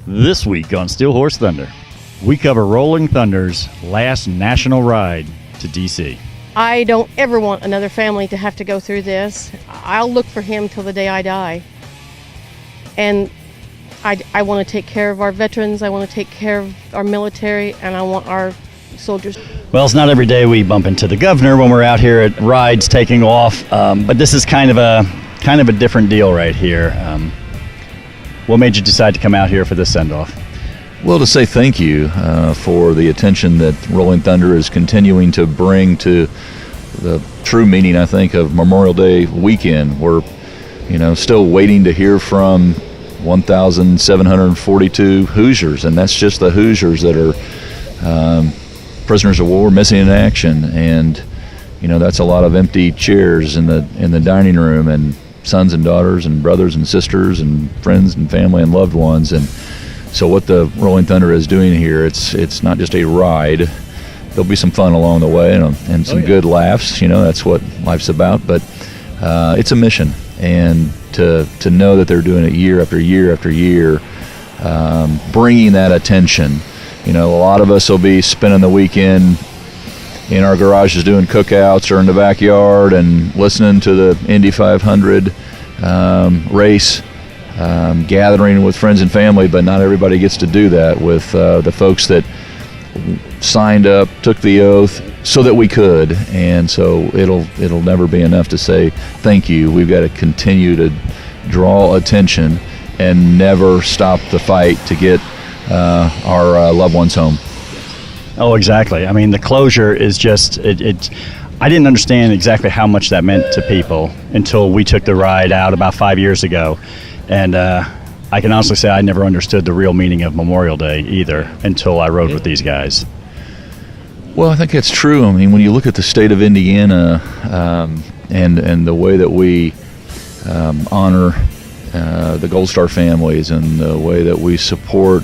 This week on Steel Horse Thunder, we cover Rolling Thunder's last national ride to D.C. I don't ever want another family to have to go through this. I'll look for him till the day I die. And I want to take care of our veterans, I want to take care of our military, and I want our soldiers. Well, it's not every day we bump into the governor when we're out here at rides taking off, but this is kind of a different deal right here. What made you decide to come out here for this send-off? Well, to say thank you for the attention that Rolling Thunder is continuing to bring to the true meaning, I think, of Memorial Day weekend. We're, still waiting to hear from 1,742 Hoosiers, and that's just the Hoosiers that are prisoners of war missing in action. And that's a lot of empty chairs in the dining room, and sons and daughters and brothers and sisters and friends and family and loved ones. And so what the Rolling Thunder is doing here, it's not just a ride. There'll be some fun along the way and some good laughs. That's what life's about. But it's a mission, and to know that they're doing it year after year after year, bringing that attention. A lot of us will be spending the weekend in our garages doing cookouts or in the backyard and listening to the Indy 500 race, gathering with friends and family, but not everybody gets to do that with the folks that signed up, took the oath so that we could. And so it'll never be enough to say thank you. We've got to continue to draw attention and never stop the fight to get our loved ones home. Oh, exactly. I mean, the closure is just, I didn't understand exactly how much that meant to people until we took the ride out about 5 years ago. And I can honestly say I never understood the real meaning of Memorial Day either until I rode with these guys. Well, I think that's true. I mean, when you look at the state of Indiana and the way that we honor the Gold Star families and the way that we support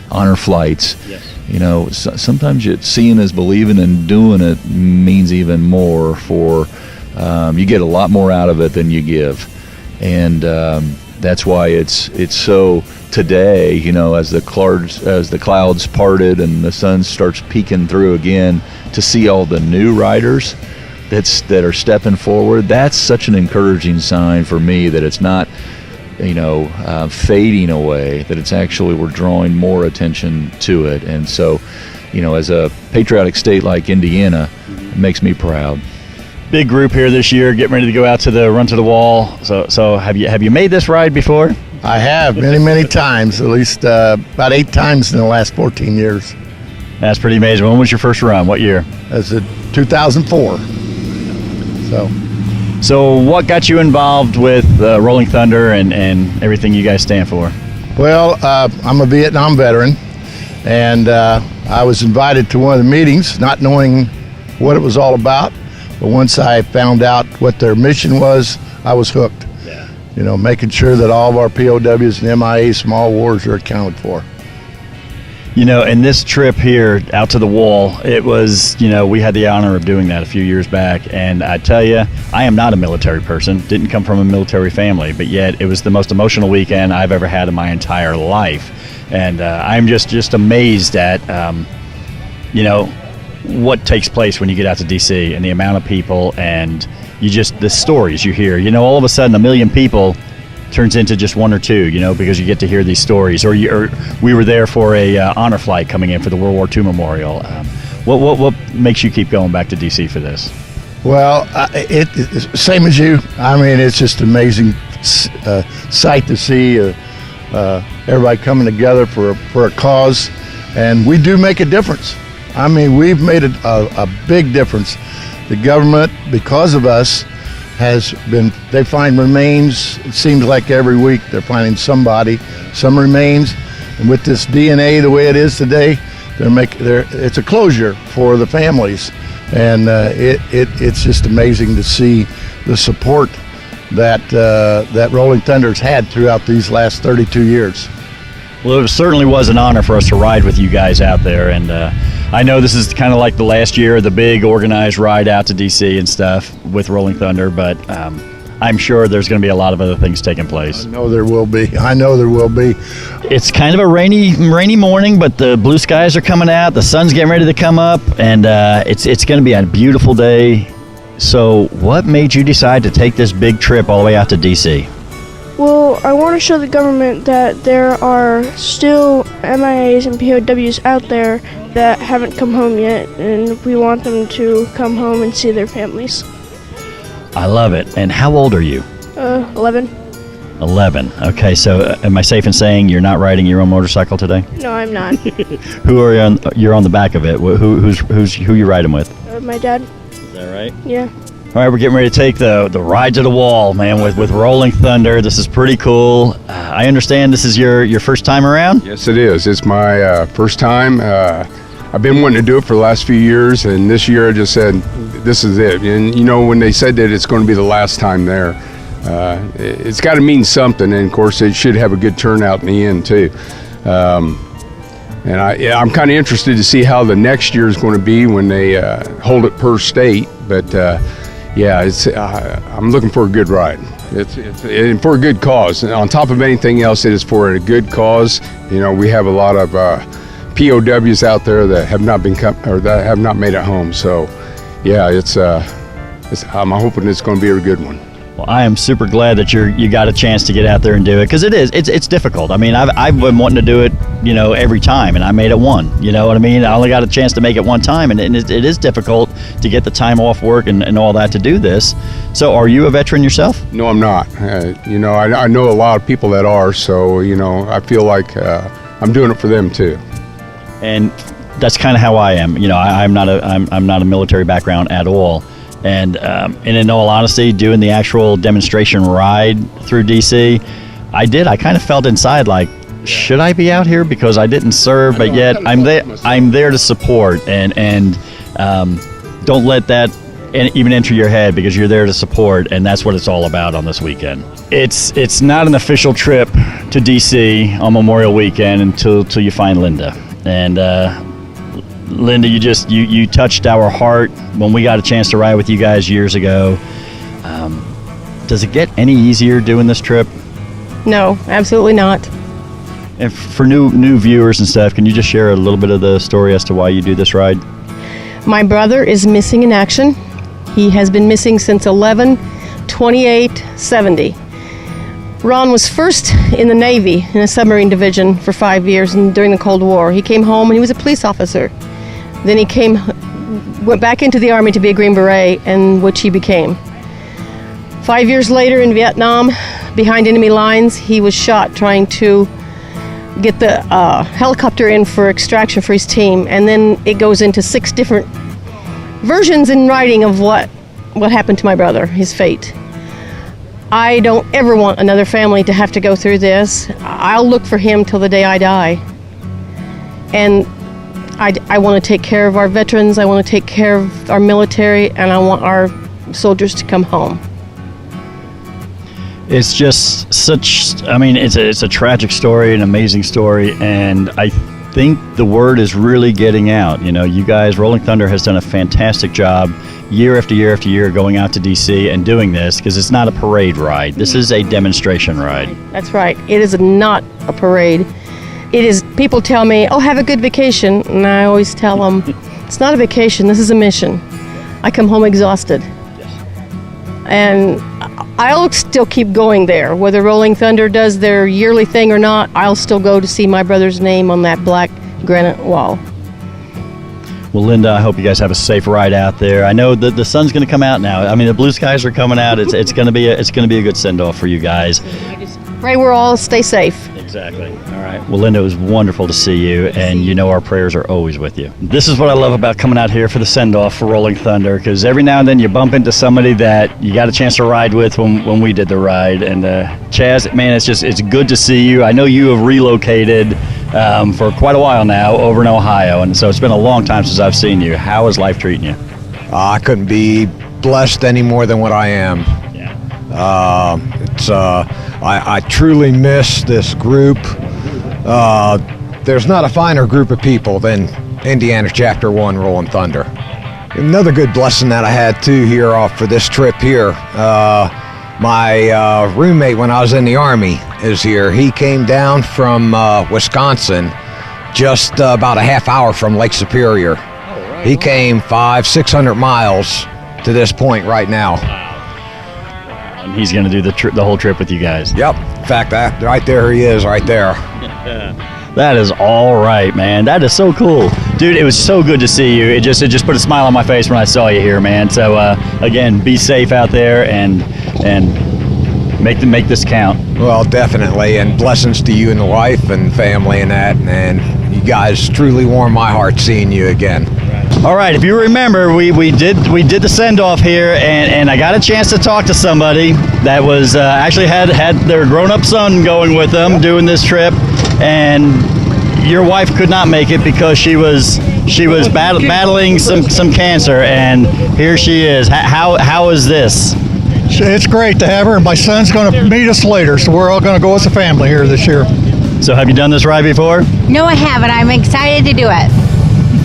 honor flights, yes. Sometimes seeing is believing, and doing it means even more. For you get a lot more out of it than you give, and that's why it's so today. As the clouds parted and the sun starts peeking through again, to see all the new riders that are stepping forward. That's such an encouraging sign for me that it's not fading away, that it's actually, we're drawing more attention to it. And so, as a patriotic state like Indiana, it makes me proud. Big group here this year, getting ready to go out to the Run to the Wall. So have you made this ride before? I have many times, at least about 8 times in the last 14 years. That's pretty amazing. When was your first run? What year? That's 2004. So what got you involved with Rolling Thunder and everything you guys stand for? Well, I'm a Vietnam veteran, and I was invited to one of the meetings, not knowing what it was all about. But once I found out what their mission was, I was hooked. Yeah. Making sure that all of our POWs and MIA small wars are accounted for. And this trip here out to the wall, it was, we had the honor of doing that a few years back. And I tell you, I am not a military person, didn't come from a military family, but yet it was the most emotional weekend I've ever had in my entire life. And I'm just amazed at, what takes place when you get out to D.C. and the amount of people and the stories you hear. All of a sudden, 1 million people turns into just 1 or 2, because you get to hear these stories. Or we were there for a honor flight coming in for the World War II Memorial. What makes you keep going back to D.C. for this? Well, it's same as you. I mean, it's just an amazing sight to see everybody coming together for a cause, and we do make a difference. I mean, we've made a big difference. The government, because of us, they find remains. It seems like every week they're finding some remains, and with this DNA the way it is today, it's a closure for the families, and it's just amazing to see the support that Rolling Thunder's had throughout these last 32 years. Well, it certainly was an honor for us to ride with you guys out there, and I know this is kind of like the last year of the big organized ride out to DC and stuff with Rolling Thunder, but I'm sure there's going to be a lot of other things taking place. I know there will be. It's kind of a rainy morning, but the blue skies are coming out. The sun's getting ready to come up, and it's going to be a beautiful day. So what made you decide to take this big trip all the way out to D.C.? Well, I want to show the government that there are still MIAs and POWs out there that haven't come home yet, and we want them to come home and see their families. I love it. And how old are you? 11. 11. Okay, so am I safe in saying you're not riding your own motorcycle today? No, I'm not. Who are you on? You're on the back of it. Who you riding with? My dad. Is that right? Yeah. All right, we're getting ready to take the ride to the wall, man, with Rolling Thunder. This is pretty cool. I understand this is your first time around? Yes, it is. It's my first time. I've been wanting to do it for the last few years, and this year I just said, this is it. And, you know, when they said that it's going to be the last time there, it's got to mean something, and, of course, it should have a good turnout in the end, too. And I'm kind of interested to see how the next year is going to be when they hold it per state, but yeah, I'm looking for a good ride. It's and for a good cause. And on top of anything else, it is for a good cause. You know, we have a lot of POWs out there that have not that have not made it home. So, yeah, I'm hoping it's going to be a good one. Well, I am super glad that you got a chance to get out there and do it, because it's difficult. I mean, I've been wanting to do it, you know, every time, and I made it one. You know what I mean? I only got a chance to make it one time, and it is difficult to get the time off work and all that to do this. So, are you a veteran yourself? No, I'm not. You know, I know a lot of people that are, so you know, I feel like I'm doing it for them too. And that's kind of how I am. You know, I'm not a military background at all. And in all honesty, doing the actual demonstration ride through DC, I kind of felt inside like, should I be out here? Because I didn't serve, but yet I'm there to support. And don't let that even enter your head, because you're there to support, and that's what it's all about on this weekend. It's not an official trip to DC on Memorial Weekend until you find Linda. And Linda, you touched our heart when we got a chance to ride with you guys years ago. Does it get any easier doing this trip? No, absolutely not. And for new viewers and stuff, can you just share a little bit of the story as to why you do this ride? My brother is missing in action. He has been missing since 11/28/70. Ron was first in the Navy in a submarine division for 5 years and during the Cold War. He came home and he was a police officer. Then he went back into the Army to be a Green Beret, and which he became. 5 years later in Vietnam, behind enemy lines, he was shot trying to get the helicopter in for extraction for his team. And then it goes into 6 different versions in writing of what happened to my brother, his fate. I don't ever want another family to have to go through this. I'll look for him till the day I die. And I want to take care of our veterans, I want to take care of our military, and I want our soldiers to come home. It's just it's a tragic story, an amazing story, and I think the word is really getting out. You know, you guys, Rolling Thunder has done a fantastic job year after year after year going out to DC and doing this, because it's not a parade ride. This is a demonstration ride. That's right. It is not a parade. It is, people tell me, oh, have a good vacation. And I always tell them, it's not a vacation, this is a mission. I come home exhausted. And I'll still keep going there. Whether Rolling Thunder does their yearly thing or not, I'll still go to see my brother's name on that black granite wall. Well, Linda, I hope you guys have a safe ride out there. I know that the sun's going to come out now. I mean, the blue skies are coming out. It's going to be a good send-off for you guys. I just pray we'll all stay safe. Exactly. All right. Well, Linda, it was wonderful to see you, and you know our prayers are always with you. This is what I love about coming out here for the send-off for Rolling Thunder, because every now and then you bump into somebody that you got a chance to ride with when we did the ride. And Chaz, man, it's good to see you. I know you have relocated for quite a while now over in Ohio, and so it's been a long time since I've seen you. How is life treating you? I couldn't be blessed any more than what I am. Yeah. I truly miss this group. There's not a finer group of people than Indiana Chapter 1 Rolling Thunder. Another good blessing that I had too here off for this trip here. My roommate when I was in the Army is here. He came down from Wisconsin, just about a half hour from Lake Superior. He came 500-600 miles to this point right now. And he's going to do the whole trip with you guys. Yep. In fact, that right there he is, right there. That is all right, man. That is so cool, dude. It was so good to see you. It just put a smile on my face when I saw you here, man. So again, be safe out there and make this count. Well, definitely, and blessings to you and the wife and family and that. And you guys truly warm my heart seeing you again. All right, if you remember, we did the send off here, and I got a chance to talk to somebody that was actually had their grown up son going with them doing this trip, and your wife could not make it because she was battling some cancer, and here she is. How is this? It's great to have her, and my son's going to meet us later, so we're all going to go as a family here this year. So have you done this ride before? No, I haven't. I'm excited to do it.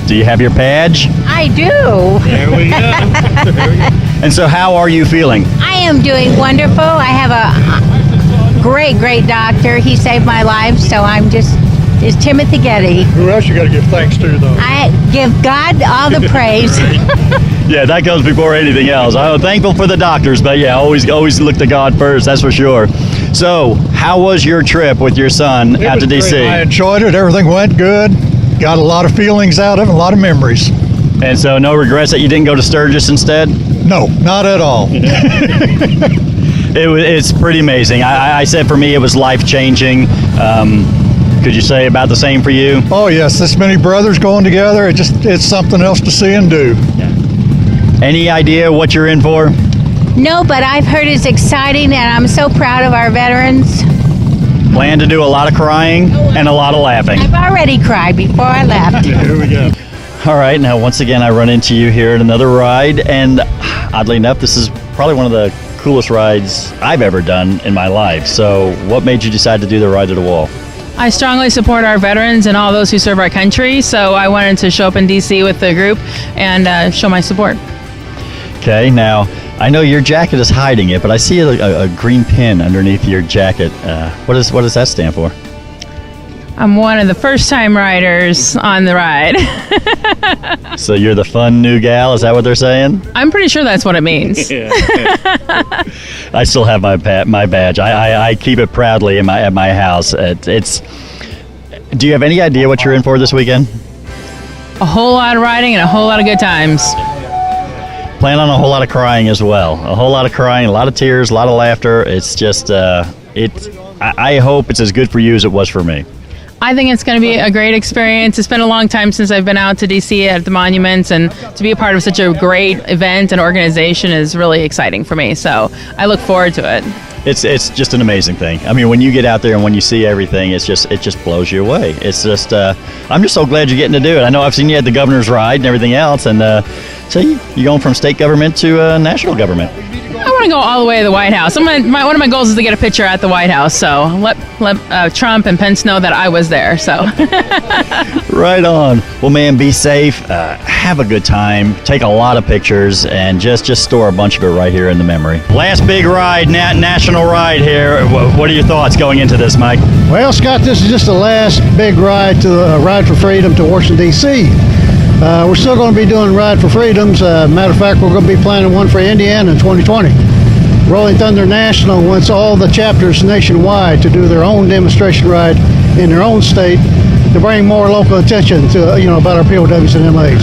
Do you have your badge? I do. There we go. And so how are you feeling? I am doing wonderful. I have a great doctor. He saved my life, so I'm just Timothy Getty. Who else you got to give thanks to, though? I give God all the praise. Yeah, that comes before anything else. I'm thankful for the doctors, but yeah, always look to God first, that's for sure. So, how was your trip with your son out to D.C.? Great. I enjoyed it. Everything went good. Got a lot of feelings out of it, a lot of memories. And so, no regrets that you didn't go to Sturgis instead? No, not at all. It's pretty amazing. I said for me it was life-changing. Could you say about the same for you? Oh, yes. This many brothers going together, it's something else to see and do. Yeah. Any idea what you're in for? No, but I've heard it's exciting, and I'm so proud of our veterans. Plan to do a lot of crying and a lot of laughing. I've already cried before I left. Here we go. All right, now once again I run into you here at another ride, and oddly enough, this is probably one of the coolest rides I've ever done in my life. So what made you decide to do the Ride to the Wall? I strongly support our veterans and all those who serve our country, so I wanted to show up in D.C. with the group and show my support. Okay, now I know your jacket is hiding it, but I see a green pin underneath your jacket. What does that stand for? I'm one of the first-time riders on the ride. So you're the fun new gal, is that what they're saying? I'm pretty sure that's what it means. I still have my badge. I keep it proudly at my house. It's. Do you have any idea what you're in for this weekend? A whole lot of riding and a whole lot of good times. Plan on a whole lot of crying as well. A whole lot of crying, a lot of tears, a lot of laughter. It's just, I hope it's as good for you as it was for me. I think it's going to be a great experience. It's been a long time since I've been out to D.C. at the monuments, and to be a part of such a great event and organization is really exciting for me. So I look forward to it. It's just an amazing thing. I mean, when you get out there and when you see everything, it just blows you away. It's just, I'm just so glad you're getting to do it. I know I've seen you at the governor's ride and everything else, and so you're going from state government to national government. I want to go all the way to the White House. One of my goals is to get a picture at the White House. So let Trump and Pence know that I was there. So right on. Well, man, be safe. Have a good time. Take a lot of pictures and just store a bunch of it right here in the memory. Last big ride, national ride here. What are your thoughts going into this, Mike? Well, Scott, this is just the last big ride to Ride for Freedom to Washington, D.C. We're still going to be doing Ride for Freedoms. Matter of fact, we're going to be planning one for Indiana in 2020. Rolling Thunder National wants all the chapters nationwide to do their own demonstration ride in their own state to bring more local attention to about our POWs and MAs.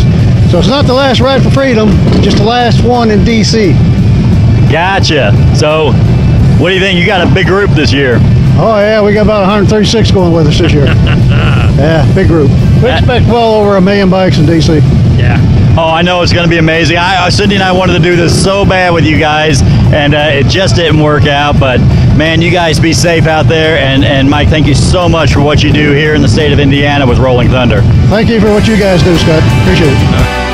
So it's not the last Ride for Freedom, just the last one in D.C. Gotcha. So what do you think? You got a big group this year. Oh, yeah, we got about 136 going with us this year. Yeah, big group. We expect well over 1 million bikes in D.C. Yeah. Oh, I know it's going to be amazing. Cindy and I wanted to do this so bad with you guys, and it just didn't work out. But, man, you guys be safe out there. And Mike, thank you so much for what you do here in the state of Indiana with Rolling Thunder. Thank you for what you guys do, Scott. Appreciate it.